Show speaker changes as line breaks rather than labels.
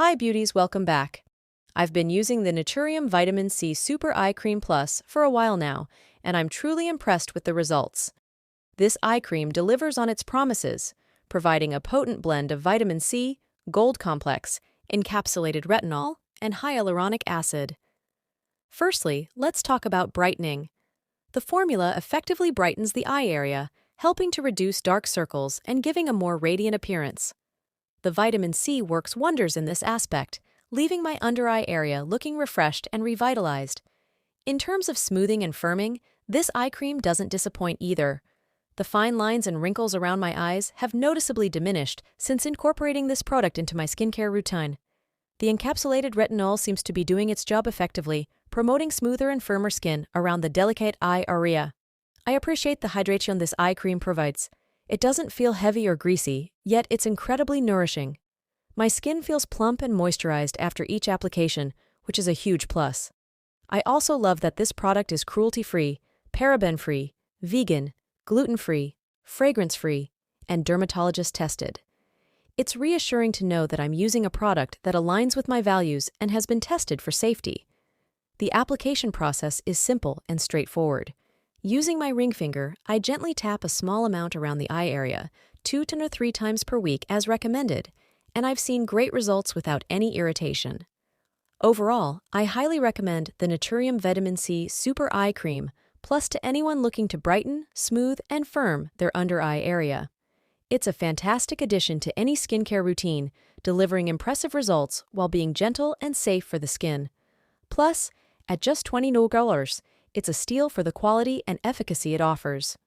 Hi beauties, welcome back. I've been using the Naturium Vitamin C Super Eye Cream Plus for a while now, and I'm truly impressed with the results. This eye cream delivers on its promises, providing a potent blend of vitamin C, gold complex, encapsulated retinol, and hyaluronic acid. Firstly, let's talk about brightening. The formula effectively brightens the eye area, helping to reduce dark circles and giving a more radiant appearance. The vitamin C works wonders in this aspect, leaving my under-eye area looking refreshed and revitalized. In terms of smoothing and firming, this eye cream doesn't disappoint either. The fine lines and wrinkles around my eyes have noticeably diminished since incorporating this product into my skincare routine. The encapsulated retinol seems to be doing its job effectively, promoting smoother and firmer skin around the delicate eye area. I appreciate the hydration this eye cream provides. It doesn't feel heavy or greasy, yet it's incredibly nourishing. My skin feels plump and moisturized after each application, which is a huge plus. I also love that this product is cruelty-free, paraben-free, vegan, gluten-free, fragrance-free, and dermatologist-tested. It's reassuring to know that I'm using a product that aligns with my values and has been tested for safety. The application process is simple and straightforward. Using my ring finger, I gently tap a small amount around the eye area, 2 to 3 times per week as recommended, and I've seen great results without any irritation. Overall, I highly recommend the Naturium Vitamin C Super Eye Cream Plus to anyone looking to brighten, smooth, and firm their under-eye area. It's a fantastic addition to any skincare routine, delivering impressive results while being gentle and safe for the skin. Plus, at just $20, it's a steal for the quality and efficacy it offers.